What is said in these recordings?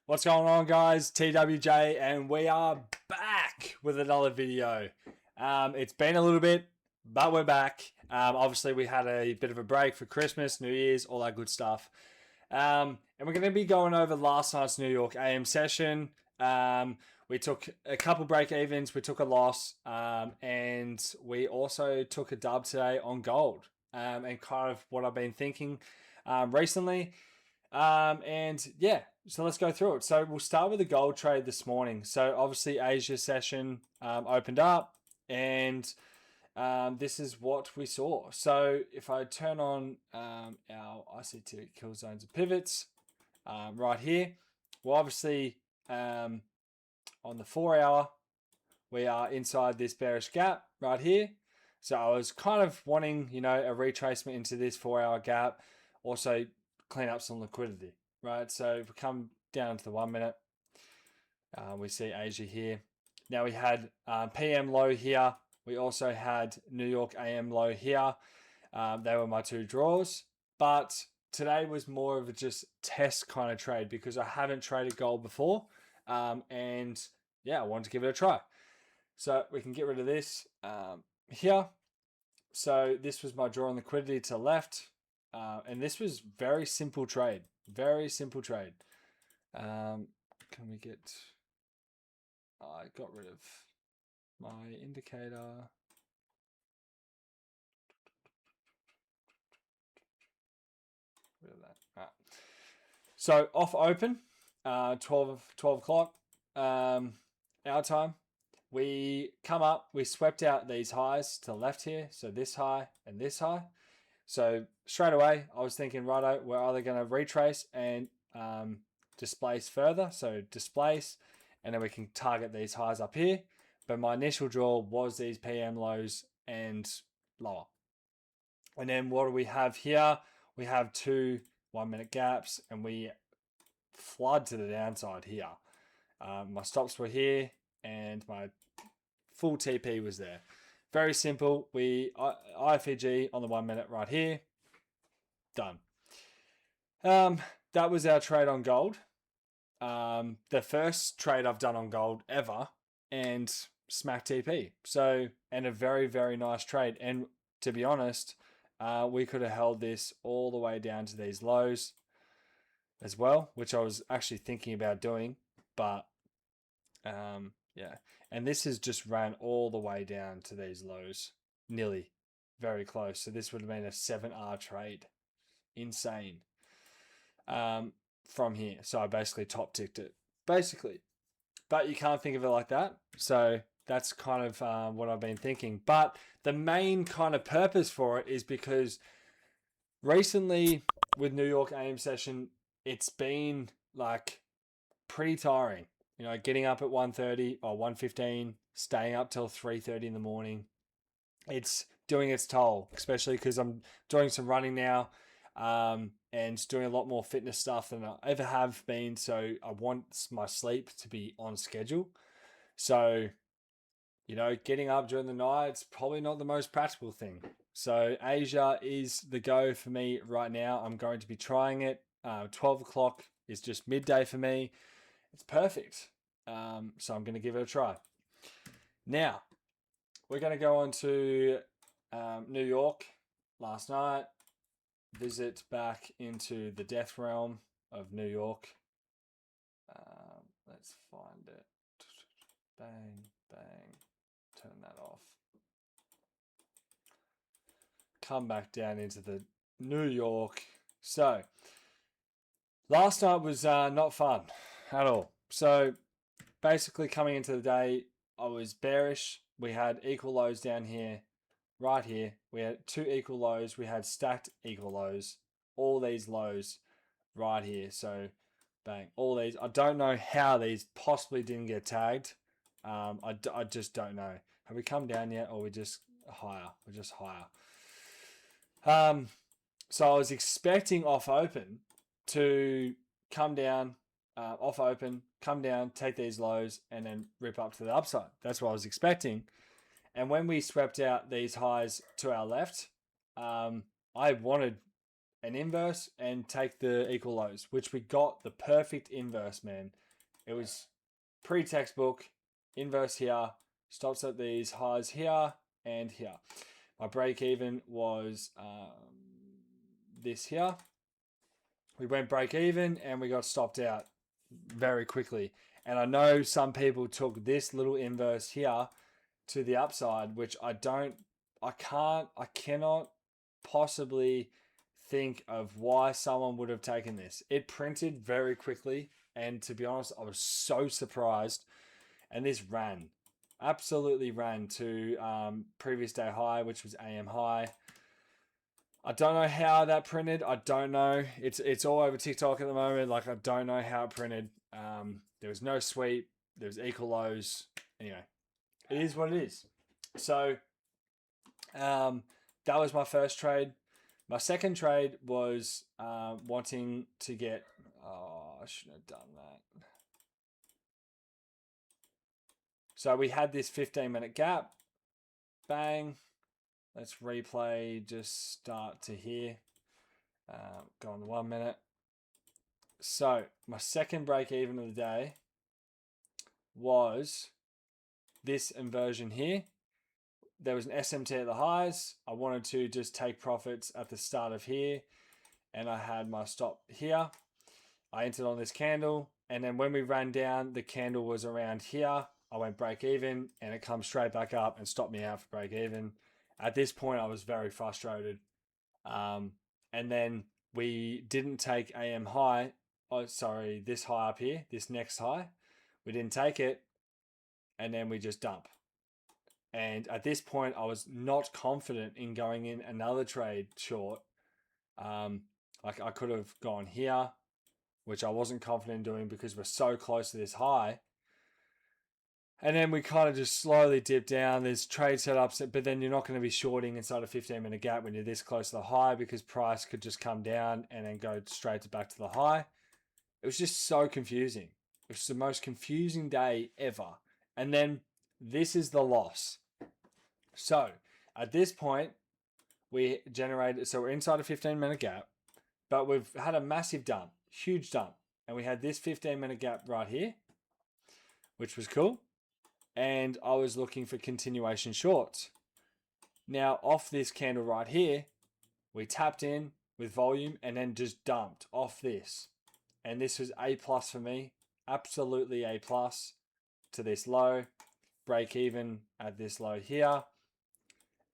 What's going on, guys? TWJ, and we are back with another video. It's been a little bit, but we're back. Obviously, we had a bit of a break for Christmas, New Year's, all that good stuff. And we're going to be going over last night's New York AM session. We took a couple break evens, we took a loss, and we also took a dub today on gold. And kind of what I've been thinking recently. And yeah, so let's go through it. So we'll start with the gold trade this morning. So obviously Asia session opened up, and this is what we saw. So if I turn on our ICT kill zones and pivots right here, well, obviously on the 4 hour, we are inside this bearish gap right here. So I was kind of wanting, a retracement into this 4 hour gap, also clean up some liquidity, right? So if we come down to the 1 minute, we see Asia here. Now we had PM low here. We also had New York AM low here. They were my two draws, but today was more of a just test kind of trade because I haven't traded gold before. And yeah, I wanted to give it a try. So we can get rid of this here. So this was my draw on liquidity to the left. And this was very simple trade. Very simple trade. Can we get... I got rid of my indicator. Rid of that. All right. So off open, 12 o'clock, our time. We come up, we swept out these highs to the left here. So this high and this high. So straight away, I was thinking, righto, we're either going to retrace and displace further. So displace, and then we can target these highs up here. But my initial draw was these PM lows and lower. And then what do we have here? We have two 1 minute gaps, and we flood to the downside here. My stops were here, and my full TP was there. Very simple. We IFEG on the 1 minute right here. Done. That was our trade on gold. The first trade I've done on gold ever, and smack TP. So, and a very, very nice trade. And to be honest, we could have held this all the way down to these lows as well, which I was actually thinking about doing, but yeah. And this has just ran all the way down to these lows, nearly, very close. So this would have been a 7R trade. Insane. From here. So I basically top ticked it. Basically. But you can't think of it like that. So that's kind of what I've been thinking. But the main kind of purpose for it is because recently with New York AM session, it's been like pretty tiring. Getting up at 1:30 or 1:15, staying up till 3:30 in the morning. It's doing its toll, especially because I'm doing some running now and doing a lot more fitness stuff than I ever have been. So I want my sleep to be on schedule. So, getting up during the night, it's probably not the most practical thing. So Asia is the go for me right now. I'm going to be trying it. 12 o'clock is just midday for me. It's perfect. So I'm going to give it a try. Now, we're going to go on to New York last night. Visit back into the death realm of New York. Let's find it. Bang, bang. Turn that off. Come back down into the New York. So, last night was not fun at all. So basically coming into the day, I was bearish. We had equal lows down here, right here. We had two equal lows. We had stacked equal lows. All these lows right here. So bang, all these. I don't know how these possibly didn't get tagged. I just don't know. Have we come down yet, or we just higher? We're just higher. So I was expecting off open to come down, off open, come down, take these lows, and then rip up to the upside. That's what I was expecting. And when we swept out these highs to our left, I wanted an inverse and take the equal lows, which we got the perfect inverse, man. It was pre-textbook, inverse here, stops at these highs here and here. My break even was this here. We went break even and we got stopped out very quickly. And I know some people took this little inverse here to the upside, which I cannot possibly think of why someone would have taken this. It printed very quickly, and to be honest, I was so surprised. And this ran, absolutely ran to previous day high, which was AM high. I don't know how that printed. I don't know. It's all over TikTok at the moment. Like, I don't know how it printed. There was no sweep. There was equal lows. Anyway, it is what it is. So that was my first trade. My second trade was wanting to get... Oh, I shouldn't have done that. So we had this 15-minute gap. Bang. Let's replay, just start to here. Go on 1 minute. So my second break even of the day was this inversion here. There was an SMT at the highs. I wanted to just take profits at the start of here, and I had my stop here. I entered on this candle, and then when we ran down, the candle was around here. I went break even, and it comes straight back up and stopped me out for break even. At this point, I was very frustrated. And then we didn't take AM high. Oh, sorry, this high up here, this next high. We didn't take it, and then we just dump. And at this point, I was not confident in going in another trade short. Like, I could have gone here, which I wasn't confident in doing because we're so close to this high. And then we kind of just slowly dip down. There's trade setups, but then you're not going to be shorting inside a 15-minute gap when you're this close to the high, because price could just come down and then go straight back to the high. It was just so confusing. It was the most confusing day ever. And then this is the loss. So at this point, we generated, so we're inside a 15-minute gap, but we've had a massive dump, huge dump. And we had this 15-minute gap right here, which was cool. And I was looking for continuation shorts. Now, off this candle right here, we tapped in with volume and then just dumped off this. And this was A+ for me, absolutely A+ to this low, break even at this low here.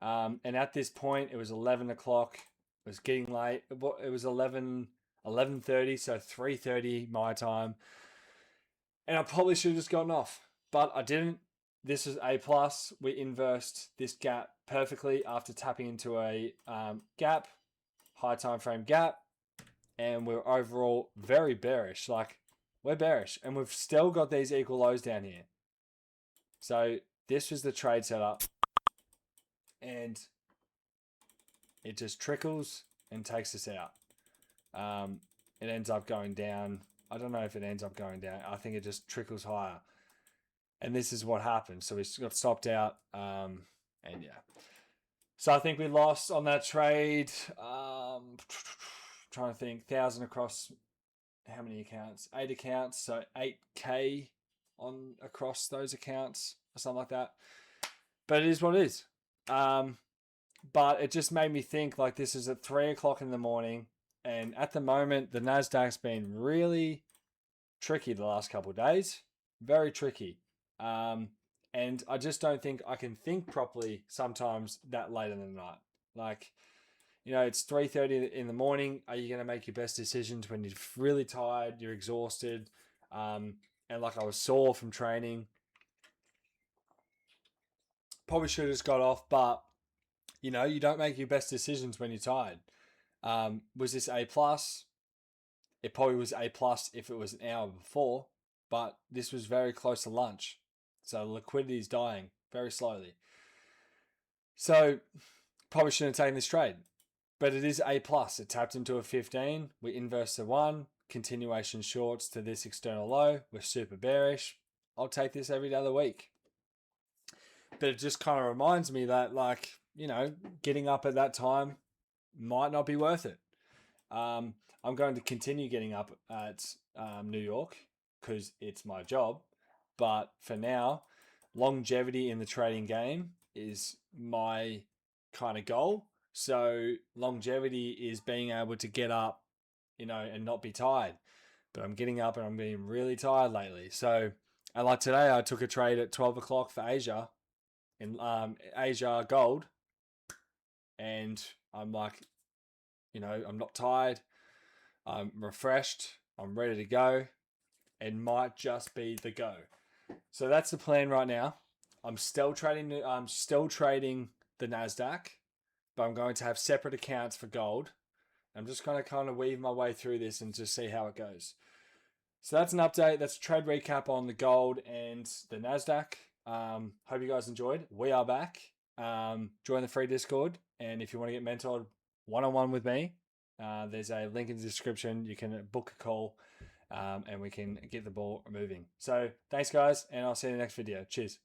And at this point, it was 11 o'clock. It was getting late. It was 11:30, so 3:30 my time. And I probably should have just gotten off, but I didn't. This is A+. We inversed this gap perfectly after tapping into a gap, high time frame gap, and we're overall very bearish. Like, we're bearish, and we've still got these equal lows down here. So this was the trade setup, and it just trickles and takes us out. It ends up going down. I don't know if it ends up going down. I think it just trickles higher. And this is what happened. So we got stopped out. And yeah. So I think we lost on that trade. Trying to think. 1,000 across how many accounts? 8 accounts. So 8K on across those accounts or something like that. But it is what it is. But it just made me think, like, this is at 3 o'clock in the morning. And at the moment, the Nasdaq's been really tricky the last couple of days. Very tricky. And I just don't think I can think properly sometimes that late in the night. Like, you know, it's 3:30 in the morning. Are you going to make your best decisions when you're really tired, you're exhausted, and like I was sore from training? Probably should have just got off, but, you know, you don't make your best decisions when you're tired. Was this A+? It probably was A+ if it was an hour before, but this was very close to lunch. So liquidity is dying very slowly. So probably shouldn't have taken this trade, but it is A+. It tapped into a 15. We inversed to 1. Continuation shorts to this external low. We're super bearish. I'll take this every day of the week. But it just kind of reminds me that, like, you know, getting up at that time might not be worth it. I'm going to continue getting up at New York because it's my job. But for now, longevity in the trading game is my kind of goal. So longevity is being able to get up, and not be tired. But I'm getting up and I'm being really tired lately. So, and like today, I took a trade at 12 o'clock for Asia, in Asia gold, and I'm like, I'm not tired. I'm refreshed. I'm ready to go. It might just be the go. So that's the plan right now. I'm still trading. I'm still trading the Nasdaq, but I'm going to have separate accounts for gold. I'm just going to kind of weave my way through this and just see how it goes. So that's an update. That's a trade recap on the gold and the Nasdaq. Hope you guys enjoyed. We are back. Join the free Discord, and if you want to get mentored one-on-one with me, there's a link in the description. You can book a call, and we can get the ball moving. So thanks, guys, and I'll see you in the next video. Cheers.